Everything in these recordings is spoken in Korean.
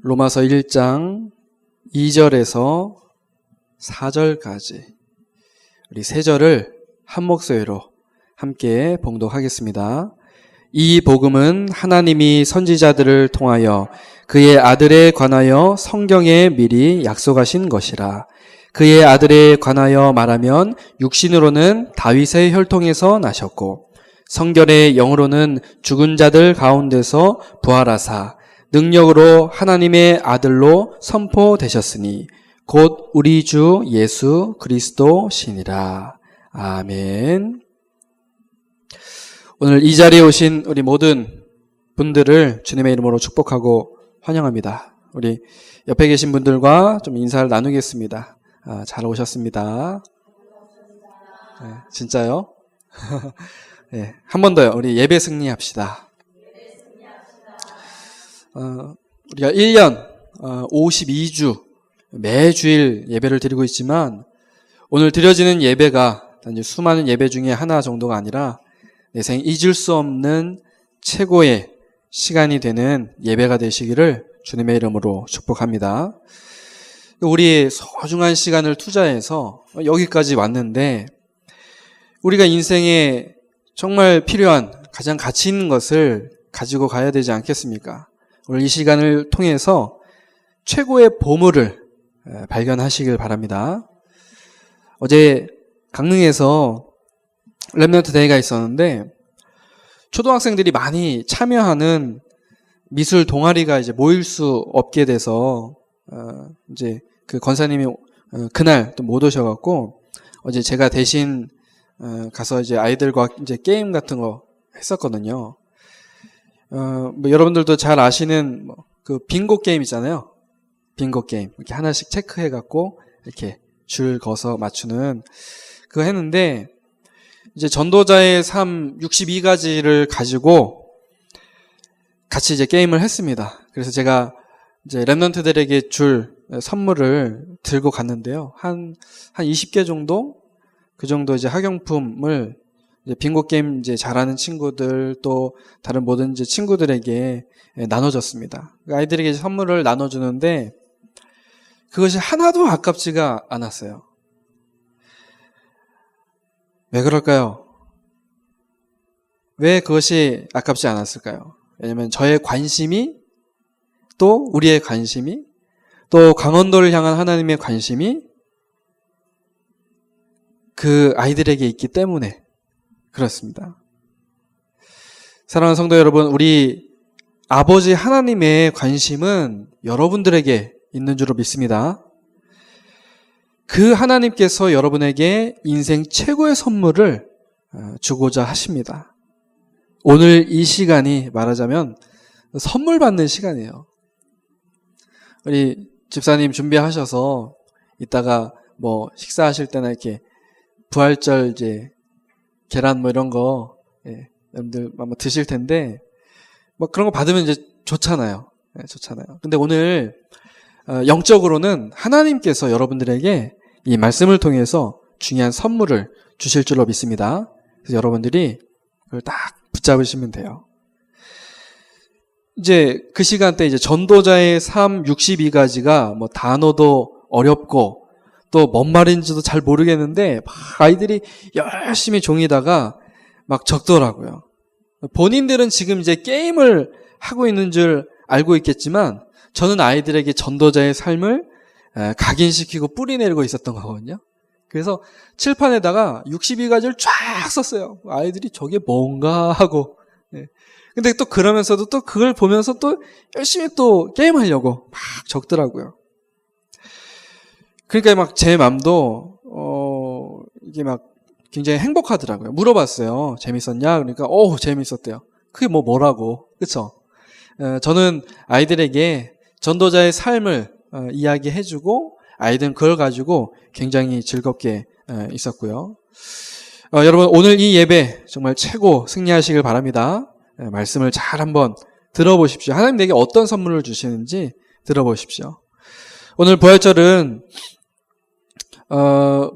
로마서 1장 2절에서 4절까지 우리 세 절을 한 목소리로 함께 봉독하겠습니다. 이 복음은 하나님이 선지자들을 통하여 그의 아들에 관하여 성경에 미리 약속하신 것이라. 그의 아들에 관하여 말하면 육신으로는 다윗의 혈통에서 나셨고 성결의 영으로는 죽은 자들 가운데서 부활하사 능력으로 하나님의 아들로 선포되셨으니 곧 우리 주 예수 그리스도시니라. 아멘. 오늘 이 자리에 오신 우리 모든 분들을 주님의 이름으로 축복하고 환영합니다. 우리 옆에 계신 분들과 좀 인사를 나누겠습니다. 잘 오셨습니다. 네, 진짜요? 네, 한 번 더요. 우리 예배 승리합시다. 우리가 1년 52주 매주일 예배를 드리고 있지만 오늘 드려지는 예배가 단지 수많은 예배 중에 하나 정도가 아니라 내 생 잊을 수 없는 최고의 시간이 되는 예배가 되시기를 주님의 이름으로 축복합니다. 우리 소중한 시간을 투자해서 여기까지 왔는데 우리가 인생에 정말 필요한 가장 가치 있는 것을 가지고 가야 되지 않겠습니까? 오늘 이 시간을 통해서 최고의 보물을 발견하시길 바랍니다. 어제 강릉에서 렘넌트 데이가 있었는데 초등학생들이 많이 참여하는 미술 동아리가 이제 모일 수 없게 돼서 이제 그 권사님이 그날 또 못 오셔갖고 어제 제가 대신 가서 이제 아이들과 이제 게임 같은 거 했었거든요. 뭐 여러분들도 잘 아시는 그 빙고 게임 있잖아요. 빙고 게임 이렇게 하나씩 체크해갖고 이렇게 줄 그어서 맞추는 그거 했는데 이제 전도자의 삶 62가지를 가지고 같이 이제 게임을 했습니다. 그래서 제가 이제 렘넌트들에게 줄 선물을 들고 갔는데요. 한 20개 정도? 그 정도 이제 학용품을 이제 빙고 게임 이제 잘하는 친구들 또 다른 모든 이제 친구들에게 나눠줬습니다. 아이들에게 선물을 나눠주는데 그것이 하나도 아깝지가 않았어요. 왜 그럴까요? 왜 그것이 아깝지 않았을까요? 왜냐면 저의 관심이 또 우리의 관심이 또 강원도를 향한 하나님의 관심이 그 아이들에게 있기 때문에 그렇습니다. 사랑하는 성도 여러분, 우리 아버지 하나님의 관심은 여러분들에게 있는 줄로 믿습니다. 그 하나님께서 여러분에게 인생 최고의 선물을 주고자 하십니다. 오늘 이 시간이 말하자면 선물 받는 시간이에요. 우리 집사님 준비하셔서 이따가 뭐 식사하실 때나 이렇게 부활절 이제 계란 뭐 이런 거 여러분들 아마 드실 텐데 뭐 그런 거 받으면 이제 좋잖아요. 좋잖아요. 근데 오늘 영적으로는 하나님께서 여러분들에게 이 말씀을 통해서 중요한 선물을 주실 줄로 믿습니다. 그래서 여러분들이 그걸 딱 붙잡으시면 돼요. 이제 그 시간대 이제 전도자의 삶 62가지가 뭐 단어도 어렵고 또 뭔 말인지도 잘 모르겠는데 막 아이들이 열심히 종이다가 막 적더라고요. 본인들은 지금 이제 게임을 하고 있는 줄 알고 있겠지만 저는 아이들에게 전도자의 삶을 각인시키고 뿌리내리고 있었던 거거든요. 그래서 칠판에다가 62가지를 쫙 썼어요. 아이들이 저게 뭔가 하고. 근데 또 그러면서도 또 그걸 보면서 또 열심히 또 게임하려고 막 적더라고요. 그러니까 막 제 맘도 이게 막 굉장히 행복하더라고요. 물어봤어요. 재밌었냐? 그러니까 재밌었대요. 그게 뭐라고. 그쵸? 저는 아이들에게 전도자의 삶을 이야기해주고 아이들은 그걸 가지고 굉장히 즐겁게 있었고요. 여러분 오늘 이 예배 정말 최고 승리하시길 바랍니다. 말씀을 잘 한번 들어보십시오. 하나님 내게 어떤 선물을 주시는지 들어보십시오. 오늘 부활절은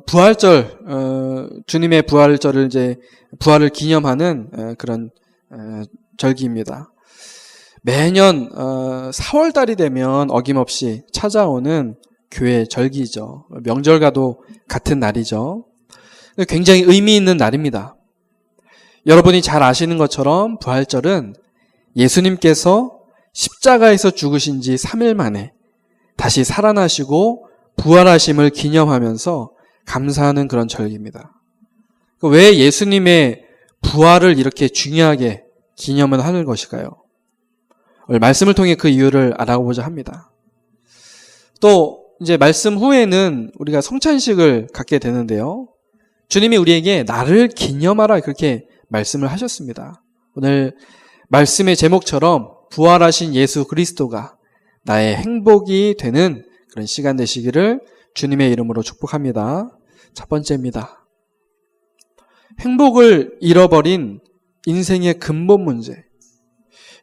부활절 주님의 부활절을 이제 부활을 기념하는 그런 절기입니다. 매년 4월달이 되면 어김없이 찾아오는 교회 절기죠. 명절과도 같은 날이죠. 굉장히 의미 있는 날입니다. 여러분이 잘 아시는 것처럼 부활절은 예수님께서 십자가에서 죽으신 지 3일 만에 다시 살아나시고 부활하심을 기념하면서 감사하는 그런 절기입니다. 왜 예수님의 부활을 이렇게 중요하게 기념을 하는 것일까요? 오늘 말씀을 통해 그 이유를 알아보고자 합니다. 또 이제 말씀 후에는 우리가 성찬식을 갖게 되는데요. 주님이 우리에게 나를 기념하라 그렇게 말씀을 하셨습니다. 오늘 말씀의 제목처럼 부활하신 예수 그리스도가 나의 행복이 되는 그런 시간 되시기를 주님의 이름으로 축복합니다. 첫 번째입니다. 행복을 잃어버린 인생의 근본 문제.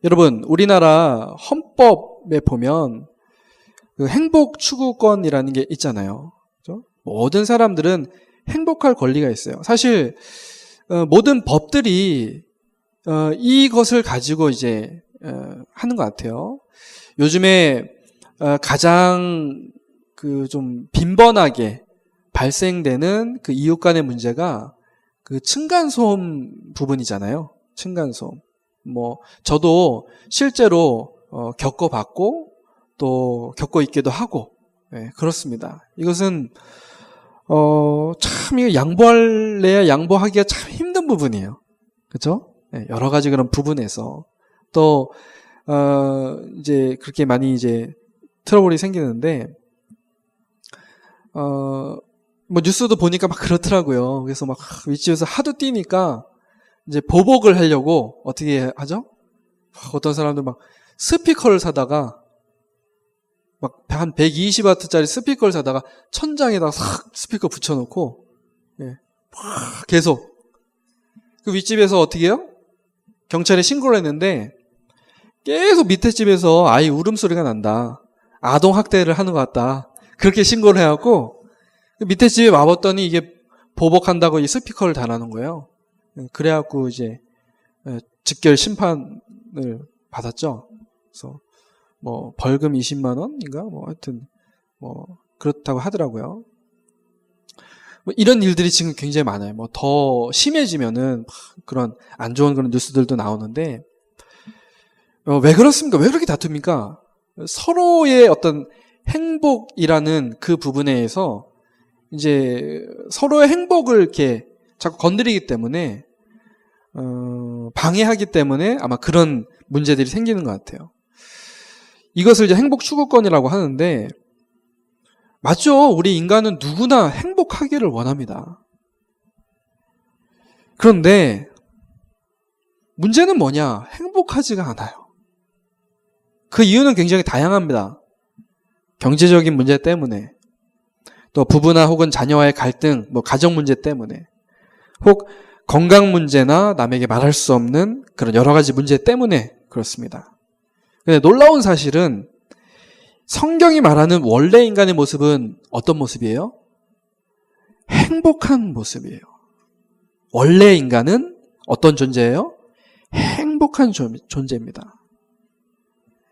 여러분, 우리나라 헌법에 보면 그 행복 추구권이라는 게 있잖아요. 그렇죠? 모든 사람들은 행복할 권리가 있어요. 사실 모든 법들이 이것을 가지고 이제 하는 것 같아요. 요즘에 가장 그 좀 빈번하게 발생되는 그 이웃 간의 문제가 그 층간소음 부분이잖아요. 층간소음. 저도 실제로 겪어봤고 또 겪고 있기도 하고, 네, 그렇습니다. 이것은 참 이거 양보할래야 양보하기가 참 힘든 부분이에요. 그렇죠? 네, 여러 가지 그런 부분에서 또 이제 그렇게 많이 이제 트러블이 생기는데 뉴스도 보니까 막 그렇더라고요. 그래서 막 위치에서 하도 뛰니까 이제 보복을 하려고 어떻게 하죠? 어떤 사람들 막 스피커를 사다가 막 한 120W짜리 스피커를 사다가 천장에다가 싹 스피커 붙여놓고, 예, 계속 그 윗집에서 어떻게 해요? 경찰에 신고를 했는데 계속 밑에 집에서 아이 울음소리가 난다. 아동학대를 하는 것 같다. 그렇게 신고를 해갖고 밑에 집에 와봤더니 이게 보복한다고 이 스피커를 달아놓은 거예요. 그래갖고 이제 직결 심판을 받았죠. 그래서 벌금 20만 원인가? 하여튼 그렇다고 하더라고요. 이런 일들이 지금 굉장히 많아요. 더 심해지면은 그런 안 좋은 그런 뉴스들도 나오는데 왜 그렇습니까? 왜 그렇게 다툽니까? 서로의 어떤 행복이라는 그 부분에서 이제 서로의 행복을 이렇게 자꾸 건드리기 때문에 방해하기 때문에 아마 그런 문제들이 생기는 것 같아요. 이것을 이제 행복 추구권이라고 하는데 맞죠? 우리 인간은 누구나 행복하기를 원합니다. 그런데 문제는 뭐냐? 행복하지가 않아요. 그 이유는 굉장히 다양합니다. 경제적인 문제 때문에, 또 부부나 혹은 자녀와의 갈등, 가정 문제 때문에, 혹 건강 문제나 남에게 말할 수 없는 그런 여러 가지 문제 때문에 그렇습니다. 근데 놀라운 사실은 성경이 말하는 원래 인간의 모습은 어떤 모습이에요? 행복한 모습이에요. 원래 인간은 어떤 존재예요? 행복한 존재입니다.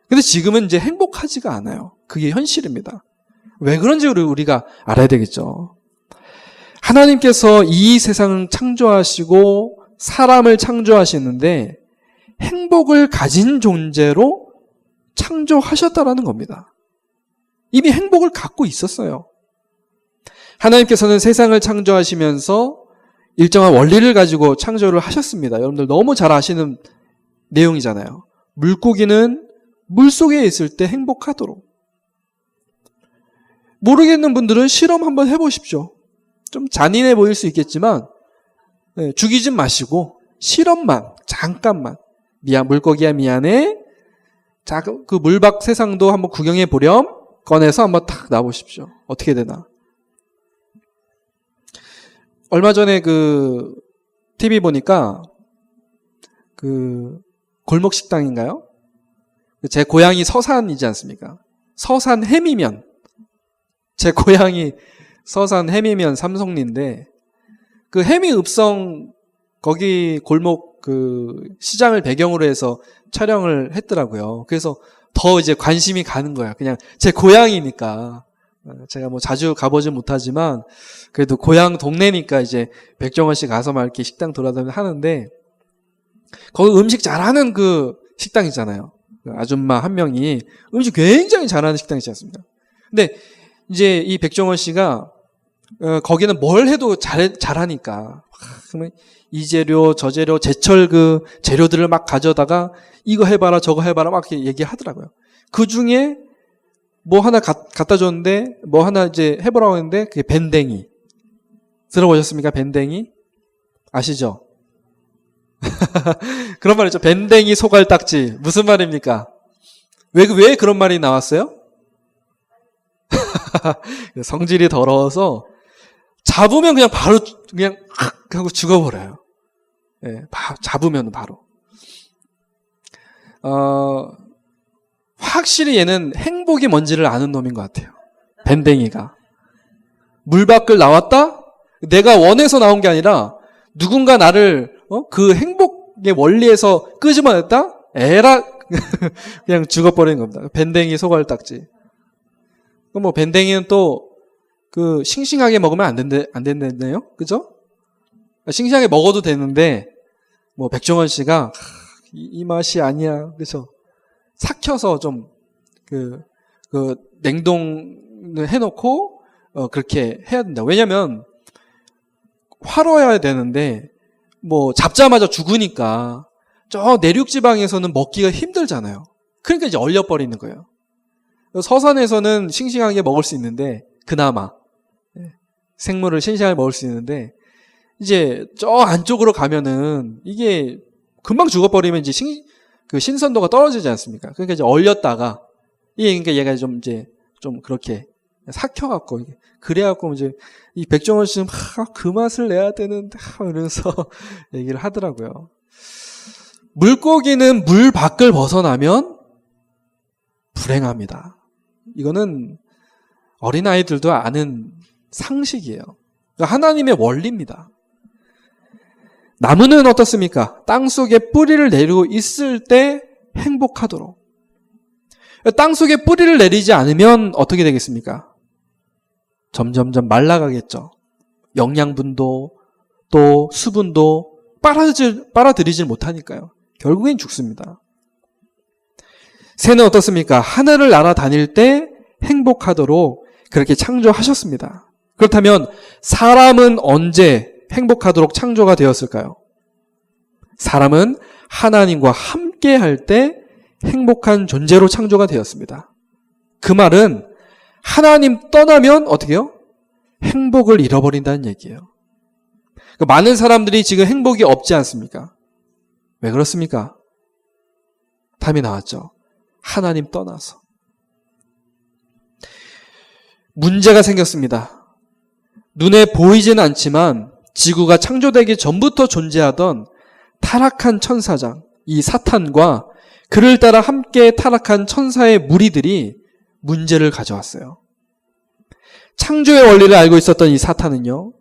근데 지금은 이제 행복하지가 않아요. 그게 현실입니다. 왜 그런지 우리가 알아야 되겠죠. 하나님께서 이 세상을 창조하시고 사람을 창조하시는데 행복을 가진 존재로 창조하셨다라는 겁니다. 이미 행복을 갖고 있었어요. 하나님께서는 세상을 창조하시면서 일정한 원리를 가지고 창조를 하셨습니다. 여러분들 너무 잘 아시는 내용이잖아요. 물고기는 물속에 있을 때 행복하도록. 모르겠는 분들은 실험 한번 해보십시오. 좀 잔인해 보일 수 있겠지만 죽이지 마시고 실험만 잠깐만 물고기야 미안해. 자, 그 물밖 세상도 한번 구경해 보렴. 꺼내서 한번 탁 놔보십시오. 어떻게 되나. 얼마 전에 그 TV 보니까 그 골목 식당인가요? 제 고향이 서산이지 않습니까? 서산 해미면. 제 고향이 서산 해미면 삼성리인데 그 해미읍성 거기 골목 그 시장을 배경으로 해서 촬영을 했더라고요. 그래서 더 이제 관심이 가는 거야. 그냥 제 고향이니까. 제가 뭐 자주 가보진 못하지만 그래도 고향 동네니까 이제 백종원 씨 가서 막 이렇게 식당 돌아다니면서 하는데 거기 음식 잘하는 그 식당 있잖아요. 아줌마 한 명이 음식 굉장히 잘하는 식당 있지 않습니까? 근데 이제 이 백종원 씨가 거기는 뭘 해도 잘하니까 그러면 이 재료 저 재료 제철 그 재료들을 막 가져다가 이거 해봐라 저거 해봐라 막 이렇게 얘기하더라고요. 그 중에 뭐 하나 갖다 줬는데 뭐 하나 이제 해보라고 했는데 그게 밴댕이. 들어보셨습니까? 밴댕이? 아시죠? 그런 말 있죠. 밴댕이 소갈딱지. 무슨 말입니까? 왜 그런 말이 나왔어요? 성질이 더러워서 잡으면 그냥 바로 그냥 확 하고 죽어버려요. 예, 잡으면 바로. 확실히 얘는 행복이 뭔지를 아는 놈인 것 같아요. 밴댕이가. 물 밖을 나왔다? 내가 원해서 나온 게 아니라 누군가 나를 그 행복의 원리에서 끄집어냈다? 에라 그냥 죽어버리는 겁니다. 밴댕이 소갈딱지. 뭐 밴댕이는 또 그 싱싱하게 먹으면 안 된다네요. 그죠? 싱싱하게 먹어도 되는데 뭐 백종원 씨가 이 맛이 아니야. 그래서 삭혀서 좀 그 냉동을 해놓고 그렇게 해야 된다. 왜냐면 활어야 되는데 뭐 잡자마자 죽으니까 저 내륙 지방에서는 먹기가 힘들잖아요. 그러니까 이제 얼려버리는 거예요. 서산에서는 싱싱하게 먹을 수 있는데 그나마 생물을 싱싱하게 먹을 수 있는데 이제 저 안쪽으로 가면은 이게 금방 죽어버리면 이제 그 신선도가 떨어지지 않습니까? 그러니까 이제 얼렸다가 그러니까 얘가 좀 이제 좀 그렇게 삭혀갖고 그래갖고 이제 이 백종원 씨는 그 맛을 내야 되는데 이러면서 얘기를 하더라고요. 물고기는 물 밖을 벗어나면 불행합니다. 이거는 어린아이들도 아는 상식이에요. 하나님의 원리입니다. 나무는 어떻습니까? 땅속에 뿌리를 내리고 있을 때 행복하도록. 땅속에 뿌리를 내리지 않으면 어떻게 되겠습니까? 점점점 말라가겠죠. 영양분도 또 수분도 빨아들이질 못하니까요. 결국엔 죽습니다. 새는 어떻습니까? 하늘을 날아다닐 때 행복하도록 그렇게 창조하셨습니다. 그렇다면 사람은 언제 행복하도록 창조가 되었을까요? 사람은 하나님과 함께 할 때 행복한 존재로 창조가 되었습니다. 그 말은 하나님 떠나면 어떻게 해요? 행복을 잃어버린다는 얘기예요. 많은 사람들이 지금 행복이 없지 않습니까? 왜 그렇습니까? 답이 나왔죠. 하나님 떠나서. 문제가 생겼습니다. 눈에 보이지는 않지만 지구가 창조되기 전부터 존재하던 타락한 천사장, 이 사탄과 그를 따라 함께 타락한 천사의 무리들이 문제를 가져왔어요. 창조의 원리를 알고 있었던 이 사탄은요,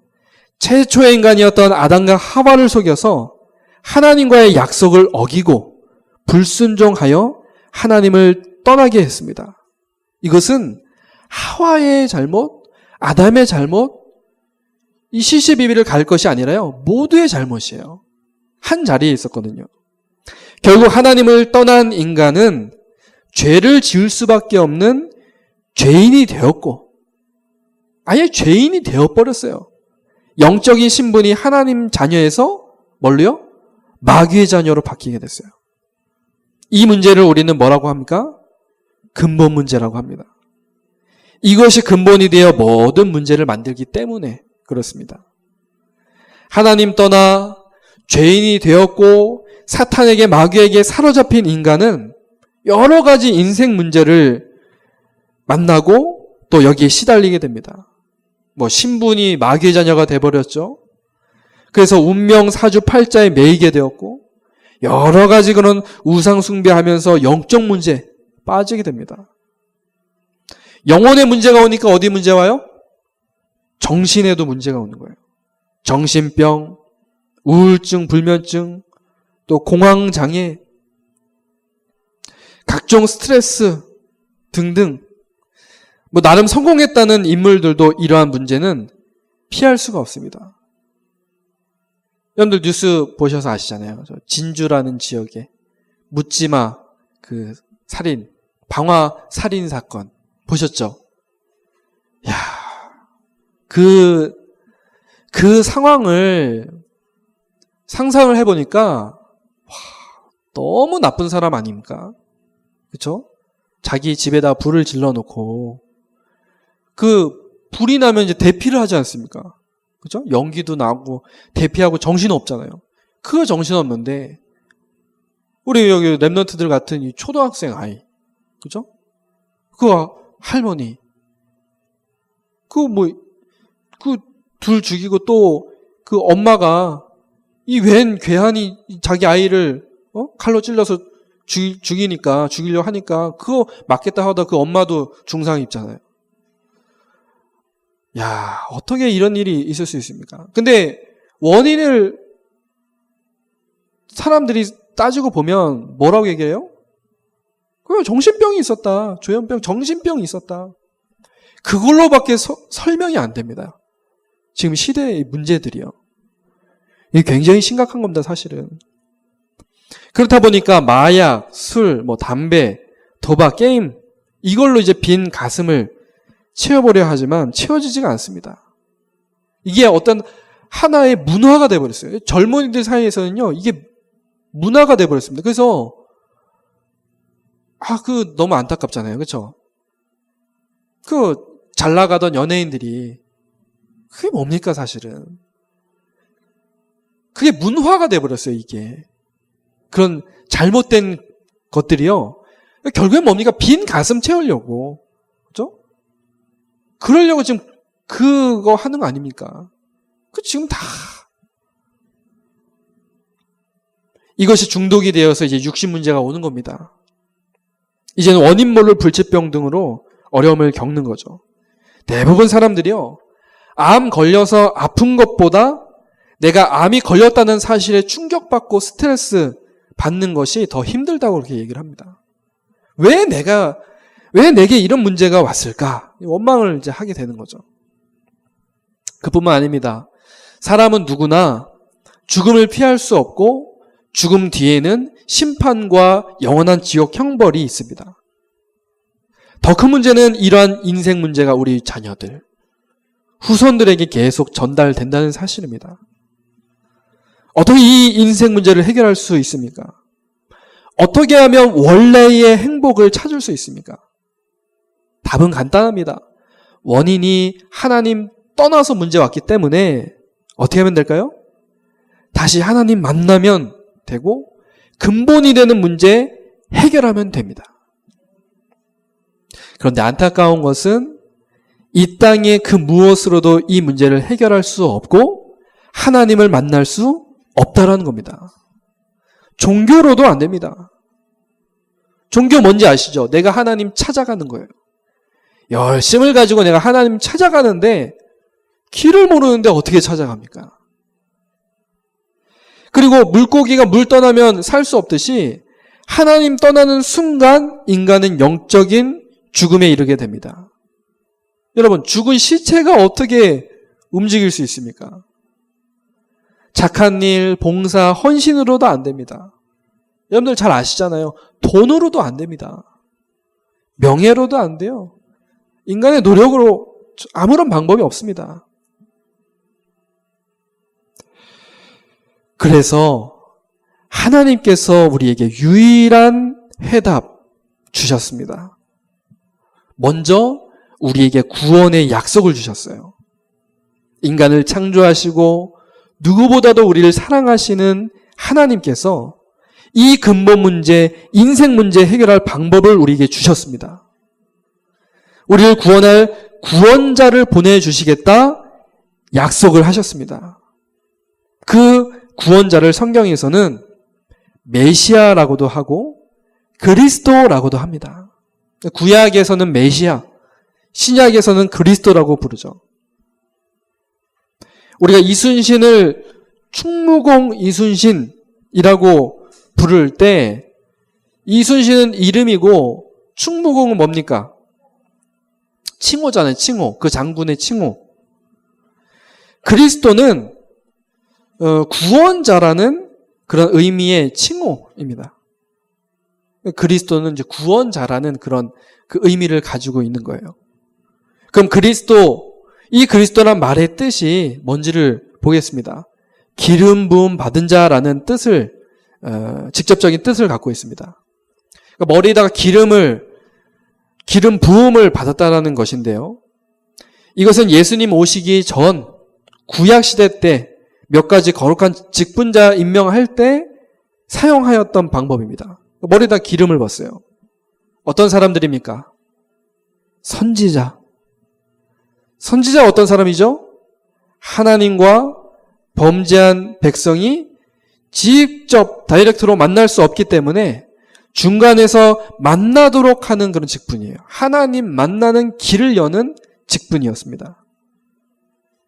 최초의 인간이었던 아담과 하와를 속여서 하나님과의 약속을 어기고 불순종하여 하나님을 떠나게 했습니다. 이것은 하와의 잘못, 아담의 잘못, 이 시시비비를 갈 것이 아니라요, 모두의 잘못이에요. 한 자리에 있었거든요. 결국 하나님을 떠난 인간은 죄를 지을 수밖에 없는 죄인이 되었고, 아예 죄인이 되어버렸어요. 영적인 신분이 하나님 자녀에서 뭘로요? 마귀의 자녀로 바뀌게 됐어요. 이 문제를 우리는 뭐라고 합니까? 근본 문제라고 합니다. 이것이 근본이 되어 모든 문제를 만들기 때문에 그렇습니다. 하나님 떠나 죄인이 되었고 사탄에게 마귀에게 사로잡힌 인간은 여러 가지 인생 문제를 만나고 또 여기에 시달리게 됩니다. 뭐 신분이 마귀의 자녀가 돼버렸죠. 그래서 운명 사주팔자에 매이게 되었고 여러 가지 그런 우상 숭배하면서 영적 문제 빠지게 됩니다. 영혼의 문제가 오니까 어디 문제 와요? 정신에도 문제가 오는 거예요. 정신병, 우울증, 불면증, 또 공황장애, 각종 스트레스 등등 뭐 나름 성공했다는 인물들도 이러한 문제는 피할 수가 없습니다. 여러분들 뉴스 보셔서 아시잖아요. 진주라는 지역에 묻지마 그 살인, 방화 살인 사건 보셨죠? 야, 그 상황을 상상을 해보니까 너무 나쁜 사람 아닙니까? 그렇죠? 자기 집에다 불을 질러놓고 그 불이 나면 이제 대피를 하지 않습니까? 그죠? 연기도 나고 대피하고 정신 없잖아요. 그 정신 없는데 우리 여기 랩런트들 같은 이 초등학생 아이, 그죠? 그 할머니, 그 둘 죽이고 또 그 엄마가 이 웬 괴한이 자기 아이를 칼로 찔러서 죽이려고 하니까 그거 맞겠다 하다 그 엄마도 중상 입잖아요. 야, 어떻게 이런 일이 있을 수 있습니까? 근데 원인을 사람들이 따지고 보면 뭐라고 얘기해요? 그 정신병이 있었다. 조현병, 정신병이 있었다. 그걸로밖에 설명이 안 됩니다. 지금 시대의 문제들이요. 이게 굉장히 심각한 겁니다, 사실은. 그렇다 보니까 마약, 술, 담배, 도박, 게임 이걸로 이제 빈 가슴을 채워보려 하지만 채워지지가 않습니다. 이게 어떤 하나의 문화가 돼버렸어요. 젊은이들 사이에서는요, 이게 문화가 돼버렸습니다. 그래서 너무 안타깝잖아요, 그렇죠? 잘 나가던 연예인들이 그게 뭡니까 사실은? 그게 문화가 돼버렸어요, 이게. 그런 잘못된 것들이요. 결국엔 뭡니까? 빈 가슴 채우려고. 그죠? 그러려고 지금 그거 하는 거 아닙니까? 지금 다. 이것이 중독이 되어서 이제 육신 문제가 오는 겁니다. 이제는 원인 모를 불치병 등으로 어려움을 겪는 거죠. 대부분 사람들이요. 암 걸려서 아픈 것보다 내가 암이 걸렸다는 사실에 충격받고 스트레스 받는 것이 더 힘들다고 그렇게 얘기를 합니다. 왜 내게 이런 문제가 왔을까? 원망을 이제 하게 되는 거죠. 그뿐만 아닙니다. 사람은 누구나 죽음을 피할 수 없고 죽음 뒤에는 심판과 영원한 지옥 형벌이 있습니다. 더 큰 문제는 이러한 인생 문제가 우리 자녀들, 후손들에게 계속 전달된다는 사실입니다. 어떻게 이 인생 문제를 해결할 수 있습니까? 어떻게 하면 원래의 행복을 찾을 수 있습니까? 답은 간단합니다. 원인이 하나님 떠나서 문제 왔기 때문에 어떻게 하면 될까요? 다시 하나님 만나면 되고 근본이 되는 문제 해결하면 됩니다. 그런데 안타까운 것은 이 땅의 그 무엇으로도 이 문제를 해결할 수 없고 하나님을 만날 수 없다라는 겁니다. 종교로도 안 됩니다. 종교 뭔지 아시죠? 내가 하나님 찾아가는 거예요. 열심을 가지고 내가 하나님 찾아가는데 길을 모르는데 어떻게 찾아갑니까? 그리고 물고기가 물 떠나면 살 수 없듯이 하나님 떠나는 순간 인간은 영적인 죽음에 이르게 됩니다. 여러분, 죽은 시체가 어떻게 움직일 수 있습니까? 착한 일, 봉사, 헌신으로도 안 됩니다. 여러분들 잘 아시잖아요. 돈으로도 안 됩니다. 명예로도 안 돼요. 인간의 노력으로 아무런 방법이 없습니다. 그래서 하나님께서 우리에게 유일한 해답 주셨습니다. 먼저 우리에게 구원의 약속을 주셨어요. 인간을 창조하시고 누구보다도 우리를 사랑하시는 하나님께서 이 근본 문제, 인생 문제 해결할 방법을 우리에게 주셨습니다. 우리를 구원할 구원자를 보내주시겠다 약속을 하셨습니다. 그 구원자를 성경에서는 메시아라고도 하고 그리스도라고도 합니다. 구약에서는 메시아, 신약에서는 그리스도라고 부르죠. 우리가 이순신을 충무공 이순신이라고 부를 때 이순신은 이름이고 충무공은 뭡니까? 칭호잖아요. 칭호. 그 장군의 칭호. 그리스도는 구원자라는 그런 의미의 칭호입니다. 그리스도는 이제 구원자라는 그런 그 의미를 가지고 있는 거예요. 그럼 이 그리스도란 말의 뜻이 뭔지를 보겠습니다. 기름 부음 받은 자라는 뜻을 직접적인 뜻을 갖고 있습니다. 그러니까 머리에다가 기름 부음을 받았다라는 것인데요. 이것은 예수님 오시기 전 구약 시대 때 몇 가지 거룩한 직분자 임명할 때 사용하였던 방법입니다. 머리에다 기름을 붓어요. 어떤 사람들입니까? 선지자. 선지자 어떤 사람이죠? 하나님과 범죄한 백성이 직접 다이렉트로 만날 수 없기 때문에 중간에서 만나도록 하는 그런 직분이에요. 하나님 만나는 길을 여는 직분이었습니다.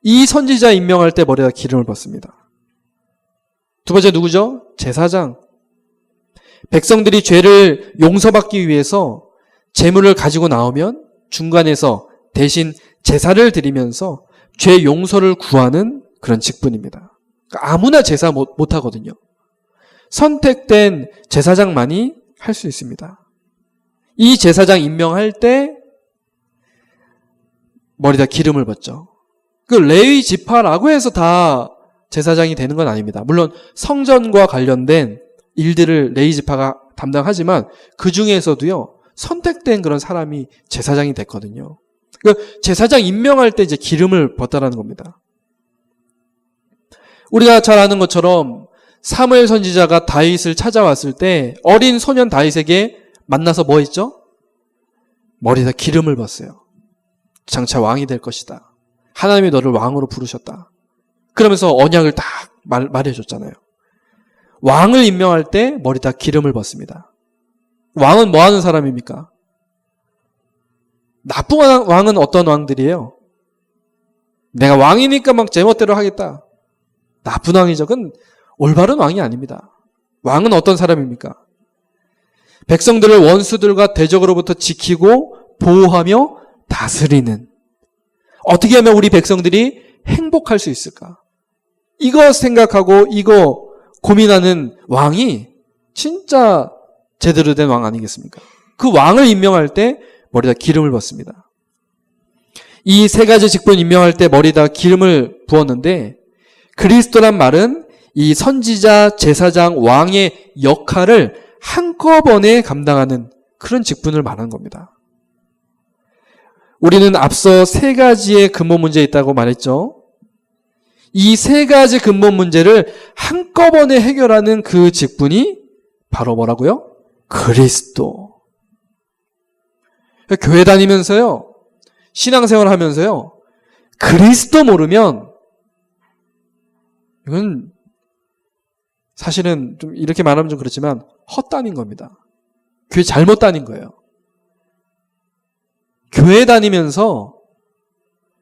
이 선지자 임명할 때 머리에다 기름을 붓습니다. 두 번째 누구죠? 제사장. 백성들이 죄를 용서받기 위해서 제물을 가지고 나오면 중간에서 대신 제사를 드리면서 죄 용서를 구하는 그런 직분입니다. 그러니까 아무나 제사 못 하거든요. 선택된 제사장만이 할 수 있습니다. 이 제사장 임명할 때 머리에다 기름을 붓죠. 그 레위 지파라고 해서 다 제사장이 되는 건 아닙니다. 물론 성전과 관련된 일들을 레위 지파가 담당하지만 그 중에서도요 선택된 그런 사람이 제사장이 됐거든요. 그 제사장 임명할 때 이제 기름을 붓다라는 겁니다. 우리가 잘 아는 것처럼 사무엘 선지자가 다윗을 찾아왔을 때 어린 소년 다윗에게 만나서 뭐 했죠? 머리에다 기름을 붓어요. 장차 왕이 될 것이다. 하나님이 너를 왕으로 부르셨다. 그러면서 언약을 딱 말해줬잖아요. 왕을 임명할 때 머리에다 기름을 붓습니다. 왕은 뭐 하는 사람입니까? 나쁜 왕은 어떤 왕들이에요? 내가 왕이니까 막 제멋대로 하겠다. 나쁜 왕이죠. 그건 올바른 왕이 아닙니다. 왕은 어떤 사람입니까? 백성들을 원수들과 대적으로부터 지키고 보호하며 다스리는. 어떻게 하면 우리 백성들이 행복할 수 있을까? 이거 생각하고 이거 고민하는 왕이 진짜 제대로 된 왕 아니겠습니까? 그 왕을 임명할 때 머리에다 기름을 붓습니다. 이 세 가지 직분 임명할 때 머리에다 기름을 부었는데 그리스도란 말은 이 선지자, 제사장, 왕의 역할을 한꺼번에 감당하는 그런 직분을 말하는 겁니다. 우리는 앞서 세 가지의 근본 문제가 있다고 말했죠. 이 세 가지 근본 문제를 한꺼번에 해결하는 그 직분이 바로 뭐라고요? 그리스도. 교회 다니면서요, 신앙생활 하면서요, 그리스도 모르면 이건 사실은 좀 이렇게 말하면 좀 그렇지만 헛다닌 겁니다. 교회 잘못 다닌 거예요. 교회 다니면서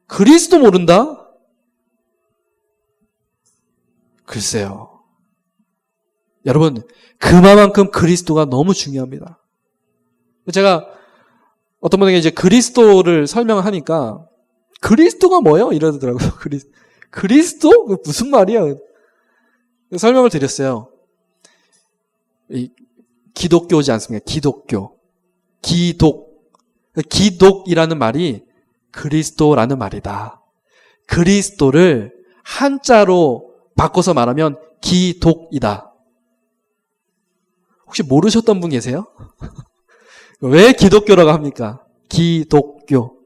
그리스도 모른다? 글쎄요. 여러분, 그만큼 그리스도가 너무 중요합니다. 제가 어떤 분에게 이제 그리스도를 설명하니까 그리스도가 뭐예요? 이러더라고요. 그리스도? 무슨 말이야? 설명을 드렸어요. 기독교지 않습니까? 기독교. 기독이라는 말이 그리스도라는 말이다. 그리스도를 한자로 바꿔서 말하면 기독이다. 혹시 모르셨던 분 계세요? 왜 기독교라고 합니까? 기독교.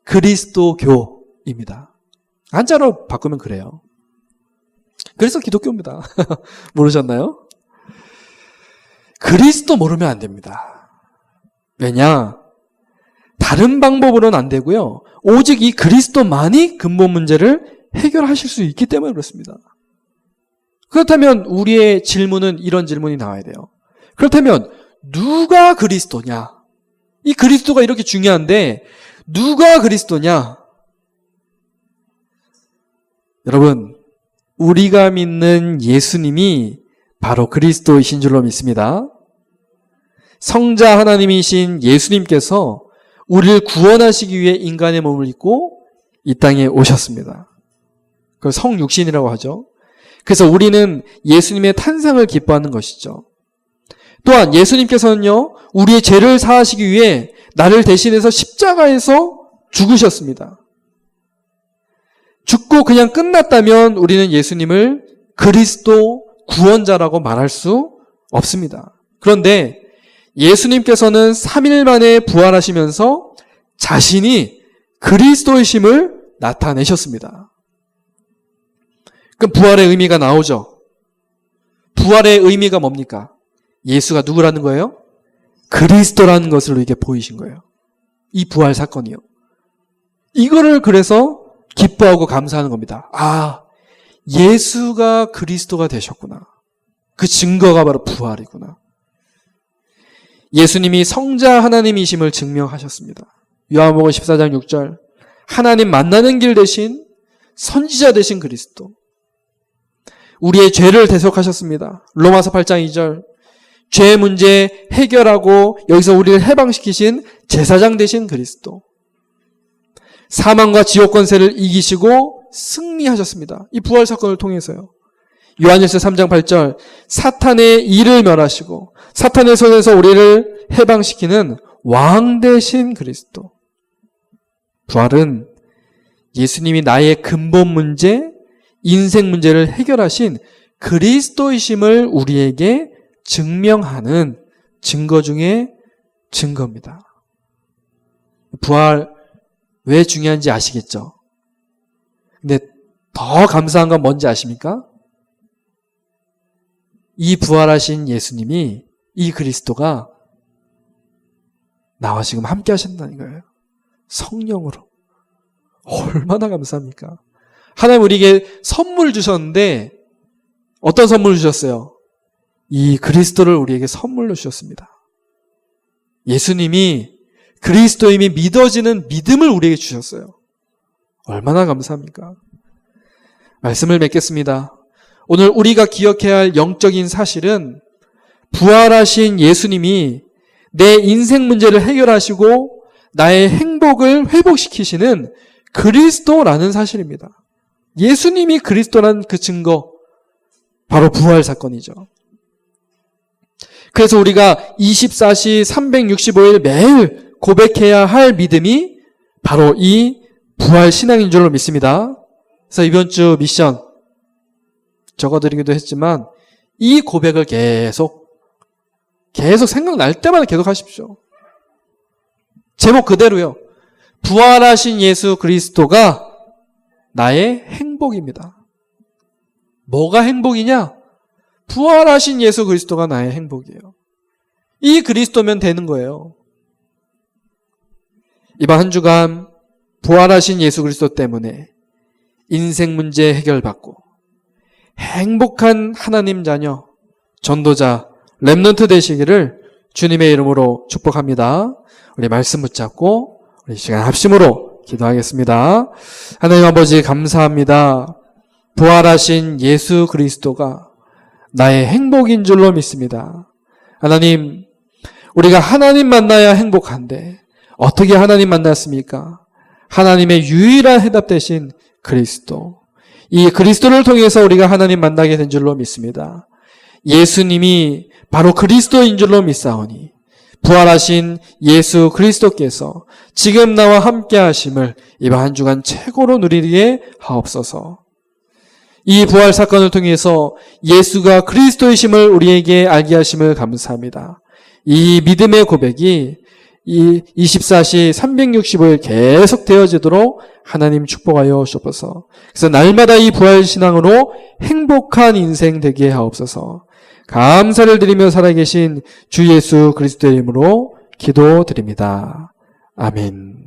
그리스도교입니다. 한자로 바꾸면 그래요. 그래서 기독교입니다. 모르셨나요? 그리스도 모르면 안 됩니다. 왜냐? 다른 방법으로는 안 되고요. 오직 이 그리스도만이 근본 문제를 해결하실 수 있기 때문에 그렇습니다. 그렇다면 우리의 질문은 이런 질문이 나와야 돼요. 그렇다면 누가 그리스도냐? 이 그리스도가 이렇게 중요한데 누가 그리스도냐? 여러분, 우리가 믿는 예수님이 바로 그리스도이신 줄로 믿습니다. 성자 하나님이신 예수님께서 우리를 구원하시기 위해 인간의 몸을 입고 이 땅에 오셨습니다. 그걸 성육신이라고 하죠. 그래서 우리는 예수님의 탄생을 기뻐하는 것이죠. 또한 예수님께서는요, 우리의 죄를 사하시기 위해 나를 대신해서 십자가에서 죽으셨습니다. 죽고 그냥 끝났다면 우리는 예수님을 그리스도 구원자라고 말할 수 없습니다. 그런데 예수님께서는 3일 만에 부활하시면서 자신이 그리스도이심을 나타내셨습니다. 그럼 부활의 의미가 나오죠. 부활의 의미가 뭡니까? 예수가 누구라는 거예요? 그리스도라는 것을 우리에게 보이신 거예요. 이 부활 사건이요. 이거를 그래서 기뻐하고 감사하는 겁니다. 아, 예수가 그리스도가 되셨구나. 그 증거가 바로 부활이구나. 예수님이 성자 하나님이심을 증명하셨습니다. 요한복음 14장 6절, 하나님 만나는 길 대신 선지자 되신 그리스도. 우리의 죄를 대속하셨습니다. 로마서 8장 2절, 죄 문제 해결하고 여기서 우리를 해방시키신 제사장 되신 그리스도. 사망과 지옥 권세를 이기시고 승리하셨습니다. 이 부활 사건을 통해서요. 요한일서 3장 8절, 사탄의 일을 멸하시고 사탄의 손에서 우리를 해방시키는 왕 되신 그리스도. 부활은 예수님이 나의 근본 문제, 인생 문제를 해결하신 그리스도이심을 우리에게 증명하는 증거 중에 증거입니다. 부활 왜 중요한지 아시겠죠? 근데 더 감사한 건 뭔지 아십니까? 이 부활하신 예수님이, 이 그리스도가 나와 지금 함께 하신다는 거예요. 성령으로. 얼마나 감사합니까? 하나님 우리에게 선물 주셨는데 어떤 선물 주셨어요? 이 그리스도를 우리에게 선물로 주셨습니다. 예수님이 그리스도임이 믿어지는 믿음을 우리에게 주셨어요. 얼마나 감사합니까? 말씀을 맺겠습니다. 오늘 우리가 기억해야 할 영적인 사실은 부활하신 예수님이 내 인생 문제를 해결하시고 나의 행복을 회복시키시는 그리스도라는 사실입니다. 예수님이 그리스도라는 그 증거, 바로 부활 사건이죠. 그래서 우리가 24시 365일 매일 고백해야 할 믿음이 바로 이 부활 신앙인 줄로 믿습니다. 그래서 이번 주 미션 적어드리기도 했지만 이 고백을 계속 생각날 때마다 계속 하십시오. 제목 그대로요. 부활하신 예수 그리스도가 나의 행복입니다. 뭐가 행복이냐? 부활하신 예수 그리스도가 나의 행복이에요. 이 그리스도면 되는 거예요. 이번 한 주간 부활하신 예수 그리스도 때문에 인생 문제 해결받고 행복한 하나님 자녀, 전도자, 렘넌트 되시기를 주님의 이름으로 축복합니다. 우리 말씀 붙잡고 우리 시간 합심으로 기도하겠습니다. 하나님 아버지 감사합니다. 부활하신 예수 그리스도가 나의 행복인 줄로 믿습니다. 하나님, 우리가 하나님 만나야 행복한데 어떻게 하나님 만났습니까? 하나님의 유일한 해답 되신 그리스도. 이 그리스도를 통해서 우리가 하나님 만나게 된 줄로 믿습니다. 예수님이 바로 그리스도인 줄로 믿사오니 부활하신 예수 그리스도께서 지금 나와 함께 하심을 이번 한 주간 최고로 누리게 하옵소서. 이 부활 사건을 통해서 예수가 그리스도이심을 우리에게 알게 하심을 감사합니다. 이 믿음의 고백이 이 24시 365일 계속 되어지도록 하나님 축복하여 주옵소서. 그래서 날마다 이 부활 신앙으로 행복한 인생 되게 하옵소서. 감사를 드리며 살아계신 주 예수 그리스도의 이름으로 기도드립니다. 아멘.